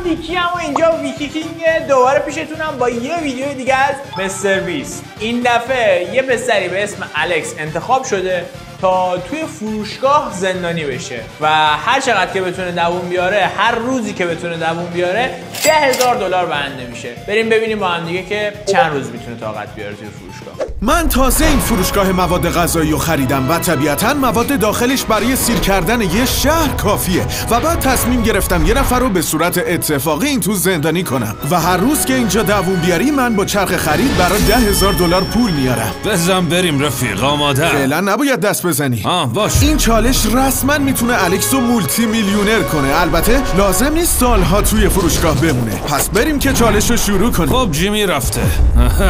ویکی هم و اینجا ویکی کینگ دوباره پیشتونم با یه ویدیو دیگه از مستر بیست. این دفعه یه پسری به اسم الکس انتخاب شده تا توی فروشگاه زندانی بشه و هر چقدر که بتونه دووم بیاره، هر روزی که بتونه دووم بیاره $10,000 بنده میشه. بریم ببینیم با هم دیگه که چند روز میتونه طاقت بیاره توی فروشگاه. من تازه این فروشگاه مواد غذایی رو خریدم و طبیعتاً مواد داخلش برای سیر کردن یه شهر کافیه و بعد تصمیم گرفتم یه نفر رو به صورت اتفاقی این تو زندانی کنم و هر روز که اینجا دووم بیاری من با چرخ خرید برای $10,000 پول میارم. بزن بریم رفیق، آماده. فعلا نباید دست بزنی. باش. این چالش رسما میتونه الکس رو مولتی میلیونر کنه. البته لازم نیست سالها توی فروشگاه بمونه. پس بریم که چالش رو شروع کنیم. خب جیمی رفته.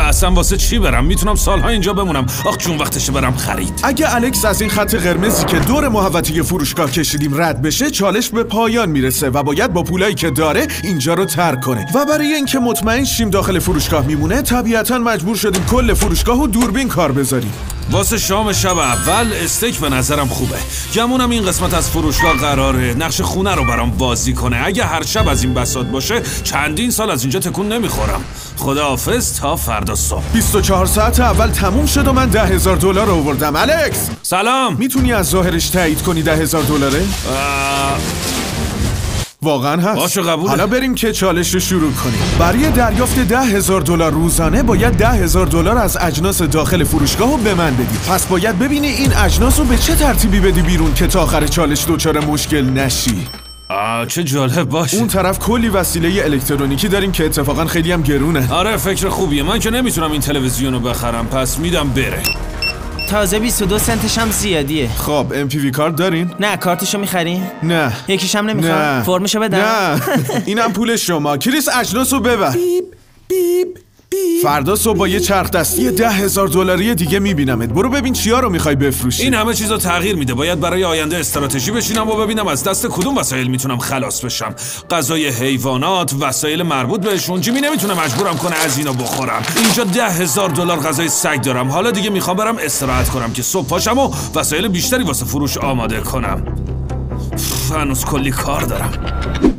اصلا واسه چی برم؟ میتونم سالها اینجا بمونم. آخ جون وقتشه برم خرید. اگه الکس از این خط قرمزی که دور محوطه فروشگاه کشیدیم رد بشه، چالش به پایان میرسه و باید با پولایی که داره اینجا رو ترک کنه. و برای اینکه مطمئن شیم داخل فروشگاه میمونه، طبیعتاً مجبور شدیم کل فروشگاهو دوربین کار بذاریم. واسه شام شب اول استیک به نظرم خوبه. گمونم این قسمت از فروشگاه قراره نقش خونه رو برام بازی کنه. اگه هر شب از این بساط باشه چندین سال از اینجا تکون نمیخورم. خداحافظ تا فردا صبح. 24 ساعت اول تموم شد و من $10,000 آوردم. الکس سلام. میتونی از ظاهرش تایید کنی $10,000؟ واقعا هست. باشه قبوله. حالا بریم که چالش رو شروع کنیم. برای دریافت $10,000 روزانه باید $10,000 از اجناس داخل فروشگاه رو به من بدی. پس باید ببینی این اجناس رو به چه ترتیبی بدی بیرون که تا آخر چالش دچار مشکل نشی. چه جالب باشه. اون طرف کلی وسیله الکترونیکی داریم که اتفاقا خیلی هم گرونه. آره فکر خوبیه. من که نمیتونم این تلویزیون رو بخرم، پس میدم بره. تازه 22 سنتش هم زیادیه. خب MPV کارت دارین؟ نه کارتشو میخرین؟ نه. یکیش هم نمیخواد؟ نه. فرمشو بدم؟ نه. اینم پول شما. کریس اجناسو ببر. بیب بیب بیب. فردا صبح با یه چرخ دستی $10,000 دیگه میبینمت. برو ببین چیا رو میخوای بفروشی. این همه چیزو تغییر میده. باید برای آینده استراتژی بشینم و ببینم از دست کدوم وسایل میتونم خلاص بشم. غذای حیوانات، وسایل مربوط بهشون. جیمی نمیتونه مجبورم کنه از اینا بخورم. اینجا $10,000 غذای سگ دارم. حالا دیگه میخوام برم استراحت کنم که صبح پاشم و وسایل بیشتری واسه فروش آماده کنم. هنوز کلی کار دارم.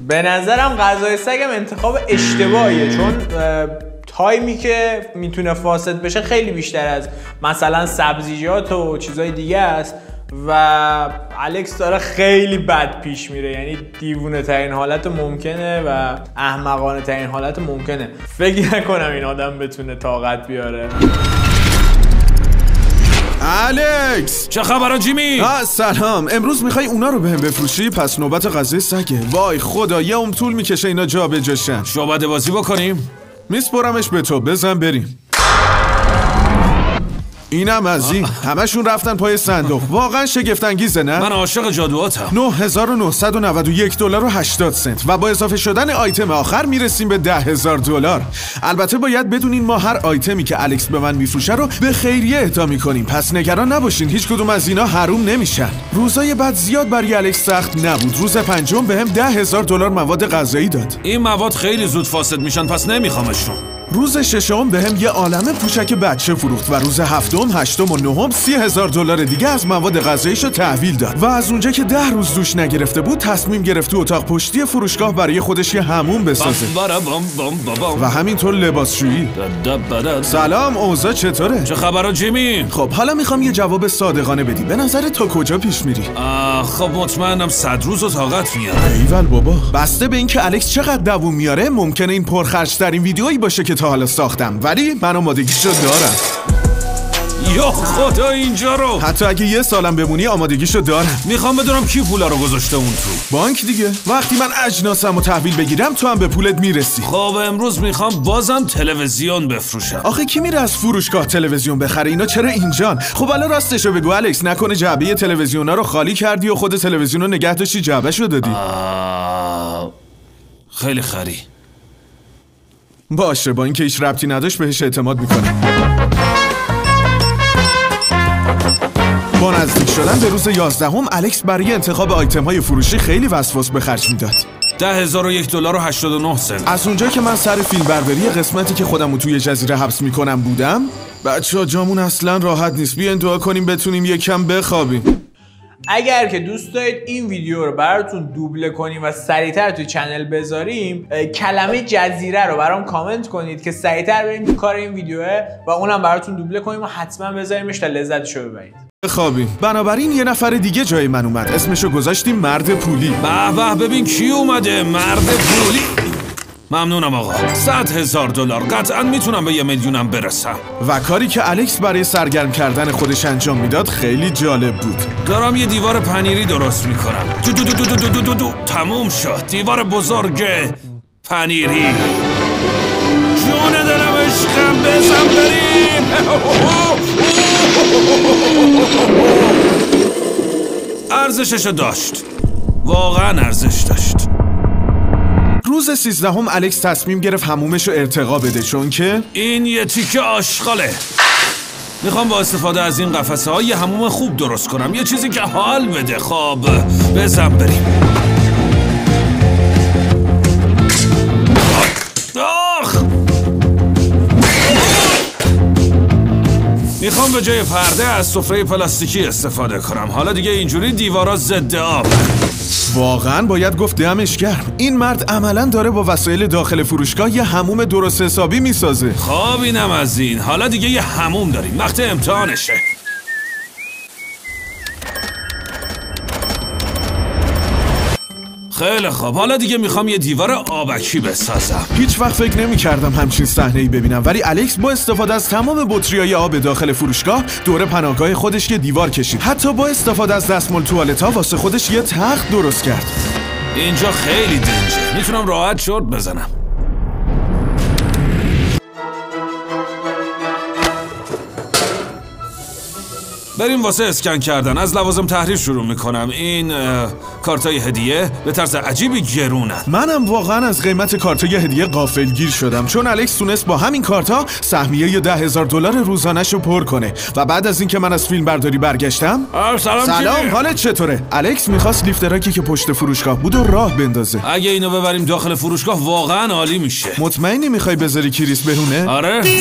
به نظرم غذای سگم انتخاب اشتباهیه، چون تایمی که میتونه فاسد بشه خیلی بیشتر از مثلا سبزیجات و چیزای دیگه است و الکس داره خیلی بد پیش میره. یعنی دیوونه ترین حالت ممکنه و احمقانه ترین حالت ممکنه. فکر نکنم این آدم بتونه طاقت بیاره. الکس چه خبره جیمی؟ سلام. امروز میخوای اونا رو بهم بفروشی؟ پس نوبت غذای سگه. وای خدا یه طول میکشه اینا جا به جاشن. شعبده بازی بکنیم؟ میسپرمش به تو. بزن بریم. اینم از این. همشون رفتن پای صندوق. واقعا شگفت انگیزه نه؟ من عاشق جادوهاتم. $9,991.80 و با اضافه شدن آیتم آخر میرسیم به $10,000. البته باید بدونین ما هر آیتمی که الکس به من میفروشه رو به خیریه اهدا میکنیم. پس نگران نباشین، هیچ کدوم از اینا حروم نمیشن. روزای بعد زیاد برای الکس سخت نبود. روز پنجم بهم $10,000 مواد غذایی داد. این مواد خیلی زود فاسد میشن، پس نمیخوامشون. روز ششم بهم یه عالمه پوشک بچه فروخت و روز هفتم، هشتم و نهم $30,000 دیگه از مواد غذاییشو تحویل داد و از اونجا که 10 روز دوش نگرفته بود تصمیم گرفت تو اتاق پشتی فروشگاه برای خودش یه حموم بسازه و همینطور لباسشویی. سلام، اوضاع چطوره؟ چه خبره جیمی؟ خب حالا میخوام یه جواب صادقانه بدی. به نظر تا کجا پیش میری؟ خب مطمئنم 100 روز رو طاقت میاره. ایول بابا. بسته به اینکه الکس چقدر دووم میاره ممکنه این پرخرج‌ترین ویدیویی باشه که تا حالا ساختم، ولی من آمادگیشو دارم. یا خدا اینجا رو. حتی اگه یه سالم بمونی آمادگیشو دارم. میخوام بدونم کی پولا رو گذاشته اون تو. بانک دیگه. وقتی من اجناسمو تحویل بگیرم تو هم به پولت میرسی. خب امروز میخوام بازم تلویزیون بفروشم. آخه کی میره از فروشگاه تلویزیون بخره؟ اینا چرا اینجان؟ خب حالا راستشو بگو الکس، نکنه جعبه تلویزیونا رو خالی کردی و خود تلویزیون رو نگه داشتی جعبه‌شو دادی؟ خیلی خری. باشه، با اینکه هیچ ربطی نداشت بهش اعتماد میکنم. با نزدیک شدن به روز 11 الکس برای انتخاب آیتم های فروشی خیلی وسواس به خرج میداد. $10,001.89. از اونجا که من سر فیلم برداری قسمتی که خودمو توی جزیره حبس میکنم بودم. بچه‌ها جامون اصلا راحت نیست. بیاین دعا کنیم بتونیم یکم بخوابیم. اگر که دوست دارید این ویدیو رو براتون دوبله کنیم و سریعتر توی چنل بذاریم، کلمه جزیره رو برام کامنت کنید که سریعتر بریم تو کار این ویدیوه و اونم براتون دوبله کنیم و حتما بذاریمش تا لذتشو ببرید. خوابیم. بنابراین یه نفر دیگه جای من اومد. اسمشو گذاشتیم مرد پولی. به به ببین کی اومده، مرد پولی. ممنونم آقا. $100,000 قطعا میتونم به 1,000,000 برسم. و کاری که الکس برای سرگرم کردن خودش انجام میداد خیلی جالب بود. دارم یه دیوار پنیری درست میکنم. تموم شد. دیوار بزرگ پنیری. جون دلم عشقم، بزن بریم. ارزششو داشت. واقعا ارزش داشت. روز 13 الکس تصمیم گرفت حمومش رو ارتقا بده، چون که این یه تیکه آشغاله. میخوام با استفاده از این قفسه ها یه حموم خوب درست کنم، یه چیزی که حال بده. خب بزن بریم. آخ! میخوام به جای پرده از سفره پلاستیکی استفاده کنم. حالا دیگه اینجوری دیوارا ضد آب. واقعا باید گفت دمش گرم. این مرد عملا داره با وسایل داخل فروشگاه یه حموم درست حسابی میسازه. خب اینم از این. حالا دیگه یه حموم داریم. وقت امتحانشه. خیلی خوب. حالا دیگه میخوام یه دیوار آبکی بسازم. هیچ وقت فکر نمی‌کردم همچین صحنه‌ای ببینم، ولی الکس با استفاده از تمام بطری‌های آب داخل فروشگاه دور پناهگاه خودش یه دیوار کشید. حتی با استفاده از دستمال توالت‌ها واسه خودش یه تخت درست کرد. اینجا خیلی دنجه. میتونم راحت شورت بزنم. بریم واسه اسکن کردن. از لوازم تحریر شروع میکنم. این کارتای هدیه به طرز عجیبی گرونن. منم واقعا از قیمت کارتای هدیه غافلگیر شدم، چون الکس تونست با همین کارتا سهمیه $10,000 روزانه‌شو پر کنه. و بعد از اینکه من از فیلم برداری برگشتم، سلام حالت چطوره؟ الکس میخواست لیفت راکی که پشت فروشگاه بود و راه بندازه. اگه اینو ببریم داخل فروشگاه واقعا عالی میشه. مطمئنی میخوای بذاری کریس برونه؟ آره. 3، 2، 1.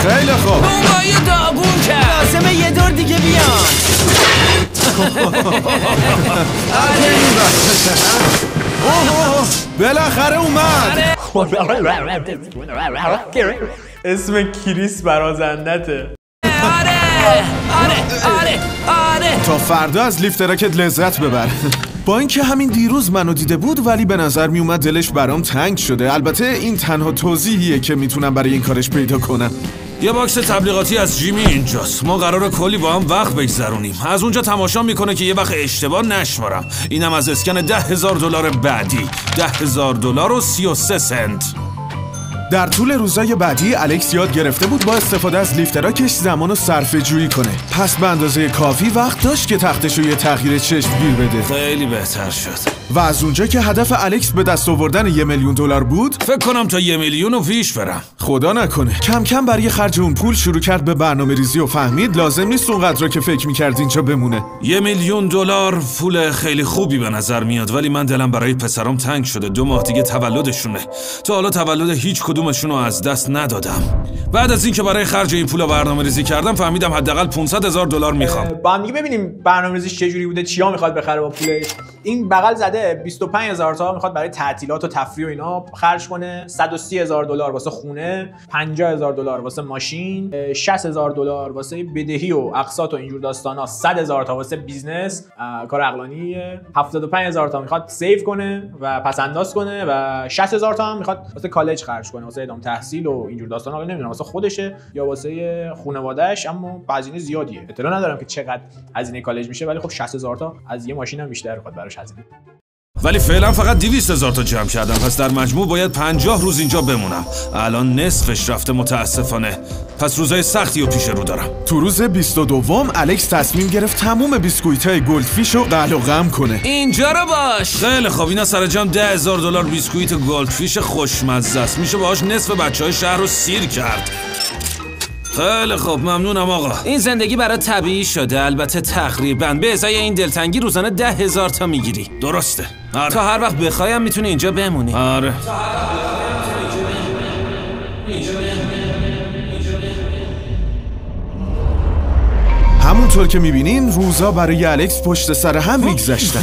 خیلی خوب. بابای داغون کرد. لازمه یه دور دیگه بیان. بالاخره اومد. اسم کریس برازندته. آره. تا فردا از لیفت راکت لذت ببر. با اینکه همین دیروز منو دیده بود، ولی به نظر می اومد دلش برام تنگ شده. البته این تنها توضیحیه که میتونم برای این کارش پیدا کنم. یه باکس تبلیغاتی از جیمی اینجاست. ما قراره کلی با هم وقت بگذرونیم. از اونجا تماشا میکنه که یه وقت اشتباه نشمارم. اینم از اسکن $10,000 بعدی. $10,000.33. در طول روزای بعدی الکس یاد گرفته بود با استفاده از لیفت راکش زمانو صرفه جویی کنه. پس به اندازه کافی وقت داشت که تختشو یه تغییر چشمگیر بده. خیلی بهتر شد. و از اونجا که هدف الکس به دست آوردن $1,000,000 بود، فکر کنم تا 1,000,000 پیش برم. خدا نکنه. کم کم برای خرج اون پول شروع کرد به برنامه ریزی و فهمید لازم نیست اونقدر که فکر میکرد اینجا بمونه. $1,000,000 پول خیلی خوبی به نظر میاد، ولی من دلم برای پسرام تنگ شده. 2 ماه دیگه تولدشونه. تا حالا تولد هیچ کدومشونو از دست ندادم. بعد از اینکه برای خرج این پول برنامه ریزی کردم، فهمیدم حداقل $500,000 میخوام. با هم دیگه ببینیم برنامه‌ریزیش چه جوری بوده، چیا میخواد بخره با پولش. این بغل زده 25,000 تا میخواد برای تعطیلات و تفریح و اینا خرج کنه، $130,000 واسه خونه، $50,000 واسه ماشین، $60,000 واسه بدهی و اقساط و اینجور داستانا، $100,000 تا واسه بیزنس، کار عقلانیه، $75,000 تا میخواد سیو کنه و پس انداز کنه و $60,000 تا هم میخواد واسه کالج خرج کنه، واسه ادامه تحصیل و اینجور داستانا. نمیدونم واسه خودشه یا واسه خانواده‌اش، اما هزینه زیادیه. اطلاع ندارم که چقدر هزینه کالج میشه، ولی خب 60,000 تا از یه ماشین هم بیشتر میخواد براش هزینه. ولی فعلا فقط 200,000 تا جمع کردم، پس در مجموع باید 50 روز اینجا بمونم. الان نصفش رفته متاسفانه، پس روزای سختی رو پیش رو دارم. تو روز 22 الکس تصمیم گرفت تموم بیسکویت‌های گلدفیش رو قلع و قم کنه. اینجا رو باش. خیلی خوب، اینا سر جمع $10,000 بیسکویت گلدفیش خوشمزه است. میشه باهاش نصف بچهای شهر رو سیر کرد. خیلی خوب، ممنونم آقا. این زندگی برات طبیعی شده. البته تقریبا به ازای این دلتنگی روزانه 10,000 تا میگیری. درسته. آره. تا هر وقت بخوایم میتونی اینجا بمونی. آره. همونطور که میبینین روزا برای الکس پشت سر هم میگذشتن،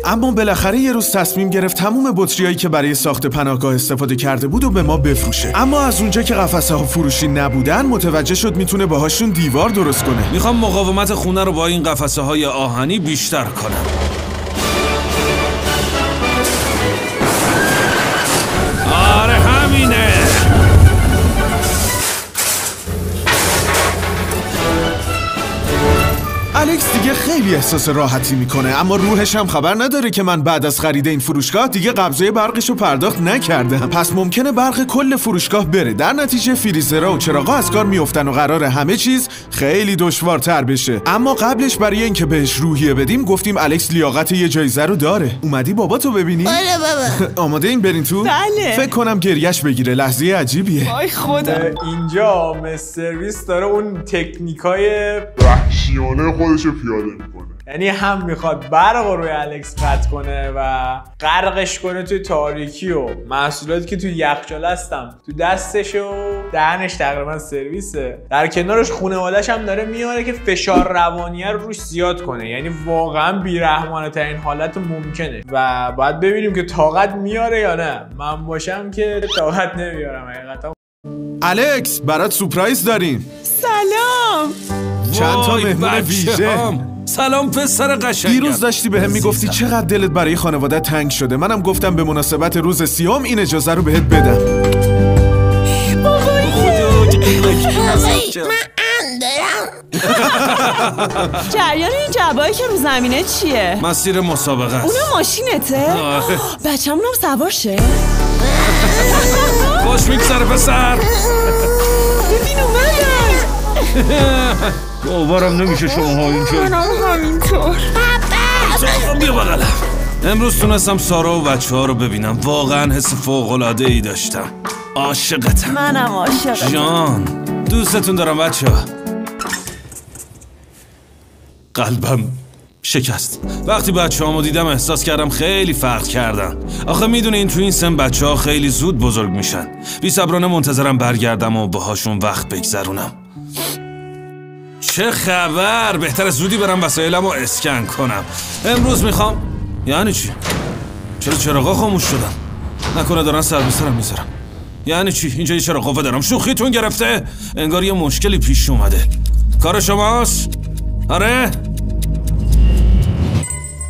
اما بالاخره یه روز تصمیم گرفت تموم بطریایی که برای ساخت پناهگاه استفاده کرده بود و به ما بفروشه. اما از اونجا که قفسه ها فروشی نبودن متوجه شد میتونه باهاشون دیوار درست کنه. میخوام مقاومت خونه رو با این قفسه های آهنی بیشتر کنم. آره همینه. الکس دیگه خیلی احساس راحتی میکنه، اما روحش هم خبر نداره که من بعد از خرید این فروشگاه دیگه قبضه برقشو پرداخت نکردم. پس ممکنه برق کل فروشگاه بره، در نتیجه فریزرها و چراغا از کار میافتن و قراره همه چیز خیلی دشوارتر بشه. اما قبلش برای اینکه بهش روحیه بدیم گفتیم الکس لیاقت یه جایزه رو داره. اومدی باباتو ببینی؟ آره بابا. آماده این برین تو؟ بله. فکر کنم گریش بگیره، لحظه عجیبیه. آی خدا. اینجا سرویس داره اون تکنیکای وحشیانه خودشو پیاده میکنه. یعنی هم میخواد برق روی الکس قطع کنه و غرقش کنه توی تاریکی و محصولاتی که توی یخچال هستم تو دستش و دهنش تقریبا سرویسه. در کنارش خانواده‌اش هم داره میاره که فشار روانی رو روش زیاد کنه، یعنی واقعا بی‌رحمانه ترین حالت ممکنه و باید ببینیم که طاقت میاره یا نه. من باشم که طاقت نمیارم حقیقتا. الکس برات سورپرایز داریم. سلام. چند تا مهمون ویژه. سلام پسر قشنگم. دیروز داشتی بهم میگفتی چقدر دلت برای خانواده تنگ شده. منم گفتم به مناسبت روز 30 این اجازه رو بهت بدم. بابایی من دارم. جریان این جبایی که رو زمینه چیه؟ مسیر مسابقه است. اونم ماشینته؟ بچه‌مونم سوار شه. خوش میگذره پسر. ببین اومدن. باورم نمیشه شماها اینجا. منم همینطور. بیا بغلم. امروز تونستم سارا و بچه ها رو ببینم. واقعا حس فوق‌العاده ای داشتم. عاشقتم. منم عاشقتم. جان دوستتون دارم بچه ها. قلبم شکست. وقتی بچه هامو دیدم احساس کردم خیلی فرق کردن. آخه میدونه این تو این سن بچه ها خیلی زود بزرگ میشن. بی صبرانه منتظرم برگردم و باهاشون وقت بگذرونم. چه خبر؟ بهتر زودی برم وسایلمو اسکن کنم. امروز میخوام. یعنی چی؟ چرا چراغا خاموش شدن؟ نکنه دارن سر به سرم میذارم. یعنی چی؟ اینجا یه چراغ قوه دارم. شوخیتون گرفته؟ انگار یه مشکلی پیش اومده. کار شماست؟ آره؟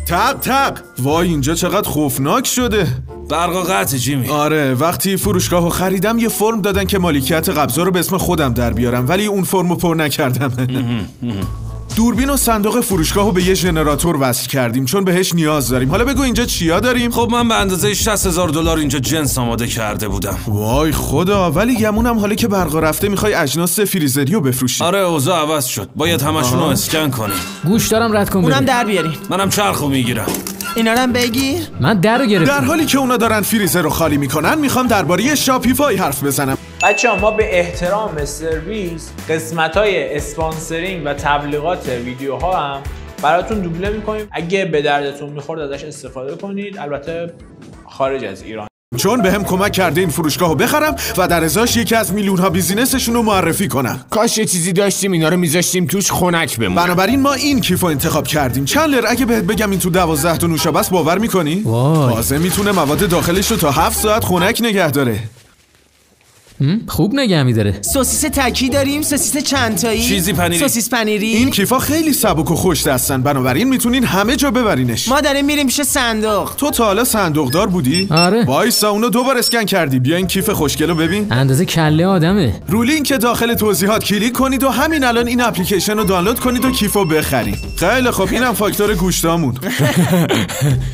تق تق. وای اینجا چقدر خوفناک شده. برق قطع جیمی. آره وقتی فروشگاهو خریدم یه فرم دادن که مالکیت قبضا رو به اسم خودم در بیارم، ولی اون فرمو پر نکردم. دوربین و صندوق فروشگاهو به یه ژنراتور وصل کردیم چون بهش نیاز داریم. حالا بگو اینجا چیا داریم؟ خب من به اندازه $60,000 اینجا جنس آماده کرده بودم. وای خدا، ولی گمونم حالا که برق رفته میخوای اجناس فریزریو بفروشی. آره اوضاع عوض شد. باید همشون رو اسکن کنیم. گوش دارم رد کن. اونم در بیارین. منم چرخو میگیرم. اینا رو هم بگیر. من در رو گرفتم. در حالی که اونا دارن فریزر رو خالی میکنن میخوام درباره شاپیفای حرف بزنم. بچه‌ها ما به احترام سرویس قسمت‌های اسپانسرینگ و تبلیغات ویدیوها هم براتون دوبله می‌کنیم. اگه به دردتون می‌خورد ازش استفاده کنید، البته خارج از ایران. چون بهم کمک کرده این فروشگاهو بخرم و در ازاش یکی از میلیون‌ها بیزینسشون رو معرفی کنم. کاش یه چیزی داشتیم اینا رو میذاشتیم توش خنک بمونه. بنابراین ما این کیفو انتخاب کردیم. چندلر اگه بهت بگم این تو 12 تا نوشابه است باور می‌کنی؟ وای. تازه میتونه مواد داخلش رو تا 7 ساعت خنک نگه داره. خوب نگه می‌داره. سوسیس تکی داریم، سوسیس چند تایی؟ چیزی پنیری. سوسیس پنیری. این کیفا خیلی سبک و خوش دستن، بنابراین میتونین همه جا ببرینش. ما داریم میریم پیش صندوق. تو تا حالا صندوقدار بودی؟ آره. وایسا اونو دوبار اسکن کردی. بیا این کیف خوشگلو ببین. اندازه کله آدمه. رو لینک داخل توضیحات کلیک کنید و همین الان این اپلیکیشن رو دانلود کنید و کیفو بخرید. خیلی خب اینم فاکتور گوشتامون.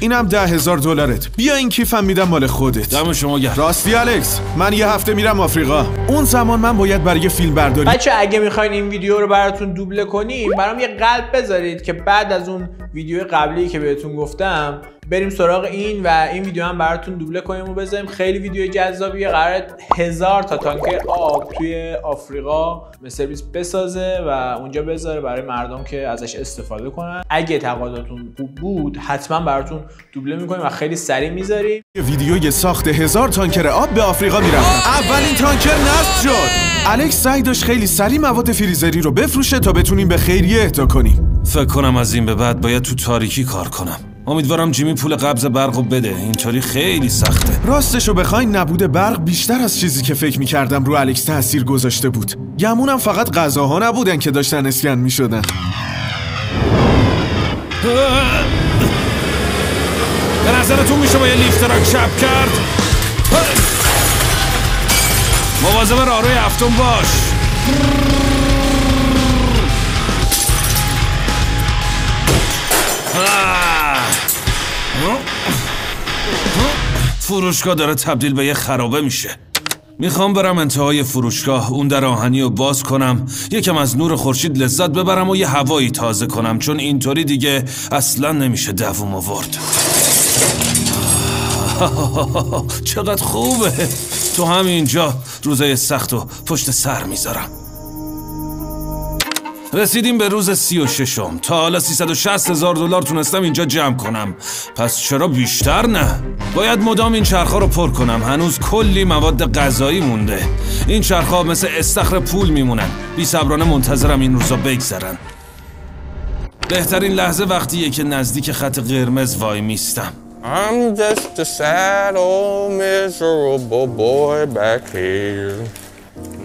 اینم $10,000. بیا این کیفم میدم مال خودت. دم شما گرم. راستی الکس، من یه هفته میرم آفریقا. اون زمان من باید برای فیلم برداری. بچه اگه میخواین این ویدیو رو براتون دوبله کنیم برام یه قلب بذارید که بعد از اون ویدیو قبلی که بهتون گفتم بریم سراغ این و این ویدیو هم براتون دوبله کنیم و بذاریم. خیلی ویدیو جذابیه. قراره 1000 تا تانکر آب توی آفریقا سرویس بسازه و اونجا بذاره برای مردم که ازش استفاده کنن. اگه تقاضاتون خوب بود حتما براتون دوبله میکنیم و خیلی سریع میذاریم. ویدیوی ساخت 1000 تانکر آب به آفریقا میرفت. اولین تانکر نصب شد. الکس سعی داشت خیلی سریع مواد فریزری رو بفروشه تا بتونیم به خیریه اهدا کنیم. فکر کنم از این به بعد باید تو تاریکی کار کنم. امیدوارم جیمی پول قبض برقو بده. اینطوری خیلی سخته. راستشو بخواین نبود برق بیشتر از چیزی که فکر میکردم رو الکس تاثیر گذاشته بود. گمونم فقط غذاها نبودن که داشتن اسکن میشدن. به نظرتون میشه با یه لیفتراک چپ کرد؟ مواظب راهروی هفتم باش. فروشگاه داره تبدیل به یه خرابه میشه. میخوام برم انتهای فروشگاه، اون در آهنی رو باز کنم، یکم از نور خورشید لذت ببرم و یه هوایی تازه کنم، چون اینطوری دیگه اصلا نمیشه دووم آورد. چقدر خوبه. تو همینجا روزای سخت و پشت سر میذارم. رسیدیم به روز 36م. تا حالا $360,000 تونستم اینجا جمع کنم. پس چرا بیشتر نه؟ باید مدام این چرخا رو پر کنم. هنوز کلی مواد غذایی مونده. این چرخا مثل استخر پول میمونن. بی صبرانه منتظرم این روزا بگذرن. بهترین لحظه وقتیه که نزدیک خط قرمز وای میستم. I'm just a sad old miserable boy back here.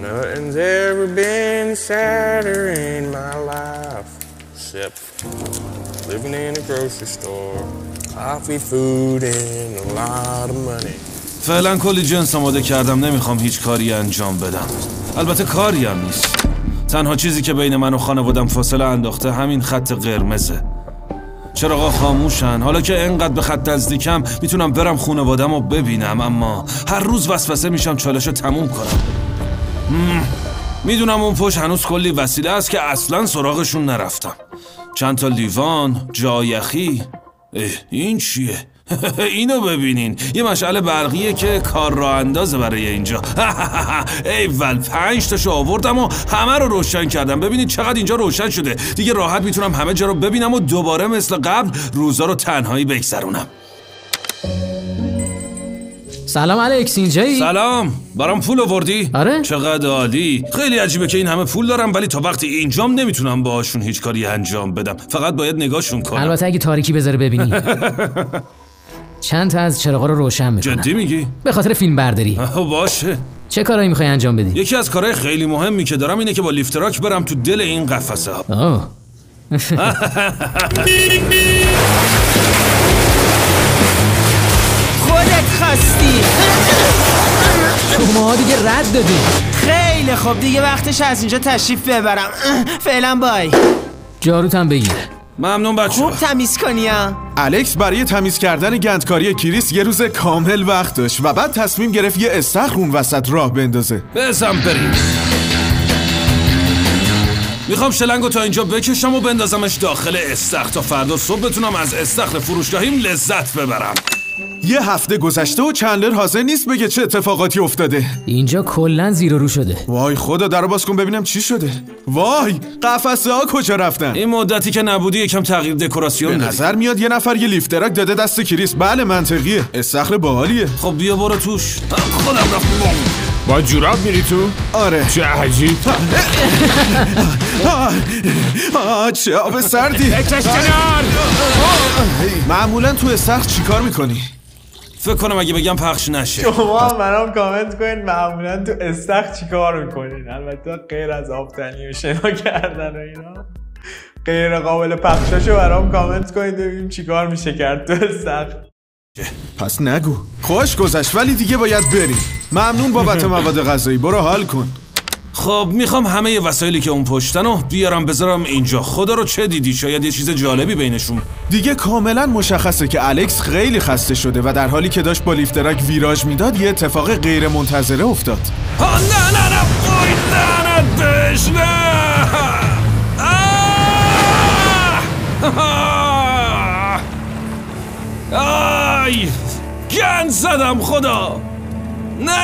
Nothing's ever been sadder in my life except living in a grocery store, coffee, food, and a lot of money. فعلا کلی جنس آماده کردم. نمیخوام هیچ کاری انجام بدم. البته کاری هم نیست. تنها چیزی که بین من و خانوادم فاصله انداخته همین خط قرمزه. چراغا خاموشن. حالا که انقدر به خط نزدیکم میتونم برم خانوادم رو ببینم، اما هر روز وسوسه میشم چالشو تموم کنم. میدونم اون پشت هنوز کلی وسیله است که اصلا سراغشون نرفتم. چند تا لیوان، جایخی. این چیه؟ اینو ببینین. یه مشعل برقیه که کار راه اندازه برای اینجا. ایول 5 تاشو آوردم و همه رو روشن کردم. ببینید چقدر اینجا روشن شده. دیگه راحت میتونم همه جا رو ببینم و دوباره مثل قبل روزا رو تنهایی بگذرونم. سلام الکس، اینجایی؟ سلام. برام پول آوردی؟ آره. چقدر عالی. خیلی عجیبه که این همه پول دارم ولی تا وقتی اینجام نمیتونم باهاشون هیچ کاری انجام بدم. فقط باید نگاهشون کنم. البته اگه تاریکی بذاره ببینی. چند تا از چراغا رو روشن میکنم. جدی میگی؟ به خاطر فیلم برداری. باشه. چه کارایی میخوای انجام بدی؟ یکی از کارهای خیلی مهمی که دارم اینه که با لیفتراک برم تو دل این قفسه ها. خودت خواستی. شما دیگه رد دادی. خیلی خوب، دیگه وقتش از اینجا تشریف ببرم. فعلا بای. جاروت هم بگیر. ممنون بچه. خوب تمیز کنی ها. الکس برای تمیز کردن گندکاری کریس یه روز کامل وقت داشت و بعد تصمیم گرفت یه استخر اون وسط راه بندازه. بزن بریم. میخوام شلنگو تا اینجا بکشم و بندازمش داخل استخر تا فردا صبح بتونم از استخر فروشگاهیم لذت ببرم. یه هفته گذشته و چندلر حاضر نیست بگه چه اتفاقاتی افتاده. اینجا کلن زیر و رو شده. وای خدا، درو باز کن ببینم چی شده. وای قفسه ها کجا رفتن؟ این مدتی که نبودی یکم تغییر دکوراسیون دادی. به نظر میاد یه نفر یه لیفتراک داده دست کریس. بله منطقیه. استخر باحالیه. خب بیا برو توش. خودم رفتم. با جوراب میری تو؟ آره. چه عجیب. چه آب سردی. بکش کنار. معمولا تو استخر چیکار میکنی؟ فکر کنم اگه بگم پخش نشه. شما هم برام کامنت کنید معمولا تو استخر چیکار میکنین. البته غیر از آبتنی و شنا کردن و اینا غیر قابل پخشاشو برام کامنت کنید ببینیم چیکار میشه کرد تو استخر. پس نگو. خوش گذشت ولی دیگه باید بریم. ممنون بابت مواد غذایی. برو حال کن. خب میخوام همه وسایلی که اون پشتن رو بیارم بذارم اینجا. خدا رو چه دیدی؟ شاید یه چیز جالبی بینشون. دیگه کاملا مشخصه که الکس خیلی خسته شده و در حالی که داشت با لیفتراک ویراژ میداد یه اتفاق غیر منتظره افتاد. نه وای لعنت بهش. نه آی گند زدم خدا. نه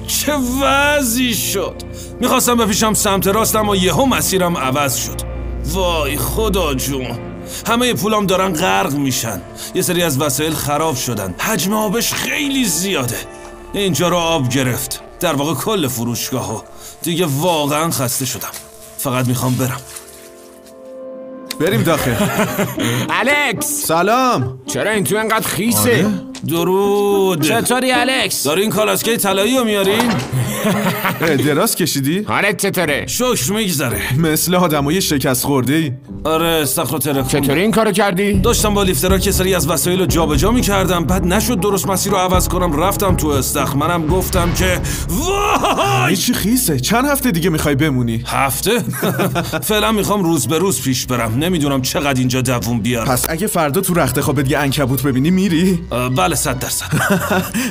چه وضعی شد. میخواستم بپیشم سمت راستم و یهو مسیرم عوض شد. وای خدا جون، همه پولام دارن غرق میشن. یه سری از وسایل خراب شدن، حجم آبش خیلی زیاده. اینجا رو آب گرفت، در واقع کل فروشگاهو. دیگه واقعا خسته شدم، فقط میخوام برم. بریم داخل. الکس سلام. چرا این تو انقدر خیسه؟ درود. چطوری الکس؟ دارین کالاسکه طلایی رو میارین؟ دراز کشیدی؟ حالت چطوره؟ شکر میگذره. مثل آدمای شکست خورده ای. آره استخر و تلفن. چطوری این کارو کردی؟ داشتم با لیفترها که سری از وسایل رو جابجا میکردم، بعد نشد درست مسیر رو عوض کنم، رفتم تو استخر. منم گفتم که وای چی خیسه؟ چند هفته دیگه میخوای بمونی؟ هفته؟ فعلا میخوام روز به روز پیش برم. نمیدونم چقدر اینجا دووم بیارم. پس اگه فردا تو رخت خوابت یه عنکبوت ببینی میری؟ بله 100%.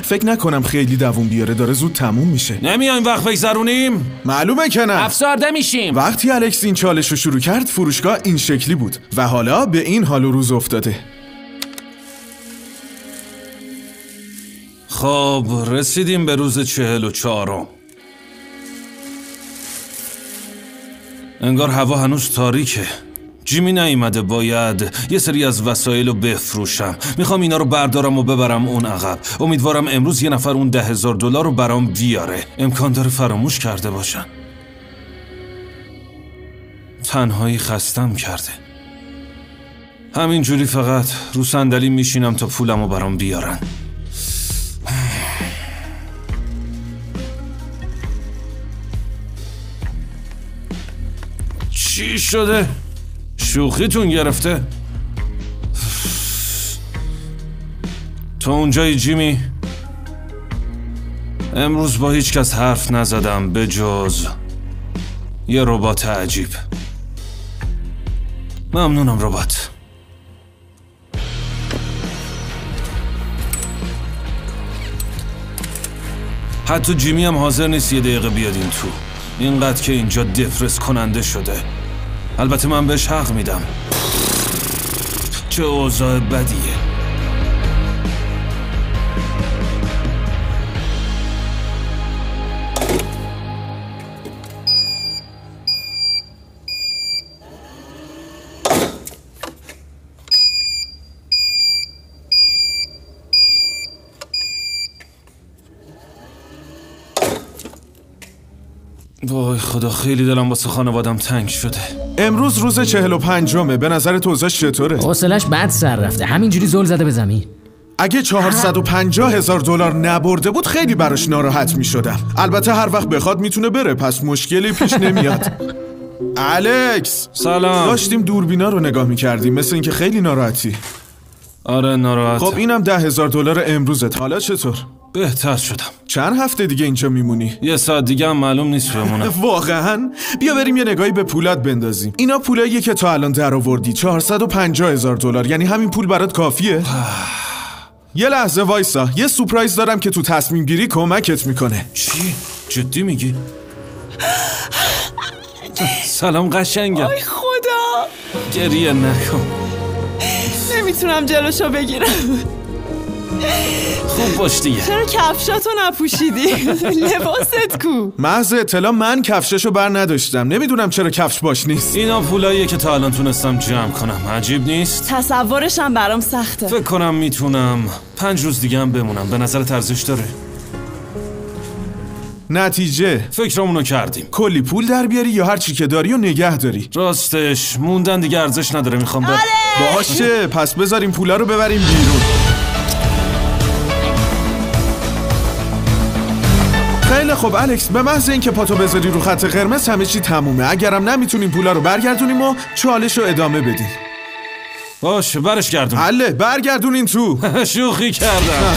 فکر نکنم خیلی دووم بیاره، داره زود تموم میشه. نمیایم وقت بگذرونیم؟ معلومه که نه. افسرده میشیم. وقتی الکس این چالش رو شروع کرد فروشگاه این شکلی بود و حالا به این حال و روز افتاده. خب رسیدیم به روز 44م. انگار هوا هنوز تاریکه. جیمی نیومده، باید یه سری از وسایل رو بفروشم. میخوام اینا رو بردارم و ببرم اون عقب. امیدوارم امروز یه نفر اون $10,000 رو برام بیاره. امکان داره فراموش کرده باشن. تنهایی خستم کرده. همینجوری فقط رو صندلی میشینم تا پولم رو برام بیارن. چی شده؟ شوخیتون گرفته؟ تو اونجایی جیمی؟ امروز با هیچ کس حرف نزدم به جز یه ربات عجیب. ممنونم ربات. حتی جیمی هم حاضر نیست یه دقیقه بیاد این تو. اینقدر که اینجا دپرس کننده شده. البته من بهش حق میدم. چه اوضاع بدیه. وای خدا، خیلی دلم واسه خانوادم تنگ شده. امروز روز 45مه. به نظر اوضاع چطوره؟ حوصله‌اش بد سر رفته، همینجوری زل زده به زمین. اگه $450,000 نبرده بود خیلی براش ناراحت می شدم. البته هر وقت بخواد میتونه بره، پس مشکلی پیش نمیاد. الکس سلام. داشتیم دوربینا رو نگاه میکردیم، مثل اینکه خیلی ناراحتی. آره ناراحتم. خب اینم $10,000 امروزت. حالا چطور؟ بهتر شدم. چند هفته دیگه اینجا میمونی؟ یه ساعت دیگه هم معلوم نیست بمونم. واقعا؟ بیا بریم یه نگاهی به پولات بندازیم. اینا پولاییه که تا الان در آوردی. $450,000. یعنی همین پول برات کافیه؟ یه لحظه وایسا، یه سورپرایز دارم که تو تصمیم گیری کمکت میکنه. چی؟ جدی میگی؟ سلام قشنگم. آی خدا، گریه نکن. نمیتونم جلوشو بگیرم. خوب باش دیگه. چرا کفشاتو نپوشیدی؟ لباست کو؟ محض اطلاع من کفششو بر نداشتم. نمیدونم چرا کفش باش نیست. اینا پولاییه که تا الان تونستم جمع کنم. عجیب نیست؟ تصورشم برام سخته. فکر کنم میتونم 5 روز دیگه هم بمونم. به نظر ارزش داره؟ نتیجه فکرمونو کردیم. کلی پول در بیاری یا هر چی که داری و نگه داری؟ راستش موندن دیگه ارزش نداره. میخوام باشه، پس بذاریم پولا رو ببریم بیرون. خیلی خب الکس، به محض اینکه پاتو بذاری رو خط قرمز همه چی تمومه. اگرم نمیتونیم پولا رو برگردونیم و چالش رو ادامه بدیم. باشه برش گردون. حله، برگردونین تو. شوخی کردم.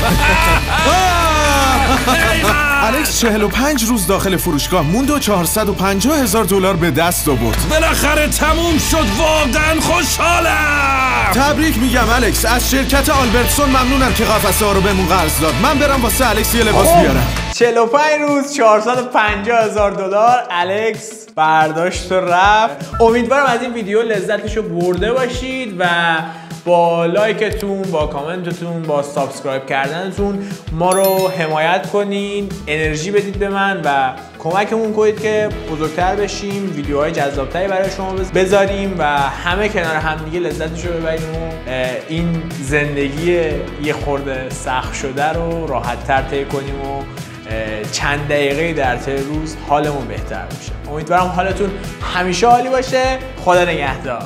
الکس 45 روز داخل فروشگاه موند و $450,000 به دست آورد. بالاخره تموم شد. واقعا خوشحالم. تبریک میگم الکس. از شرکت آلبرتسون ممنونم که قفسه ها رو بهمون قرض داد. من برم واسه الکس یه لباس بیارم. 45 روز $450,000 الکس برداشت و رفت. امیدوارم از این ویدیو لذتشو برده باشید و با لایکتون، با کامنتتون، با سابسکرایب کردنتون ما رو حمایت کنین، انرژی بدید به من و کمکمون کنید که بزرگتر بشیم، ویدیوهای جذابتری برای شما بذاریم و همه کنار همدیگه لذتش رو ببریم و این زندگی یه خورده سخت شده رو راحت‌تر طی کنیم و چند دقیقه در طی روز حالمون بهتر بشه. امیدوارم حالتون همیشه عالی باشه. خدا نگهدار.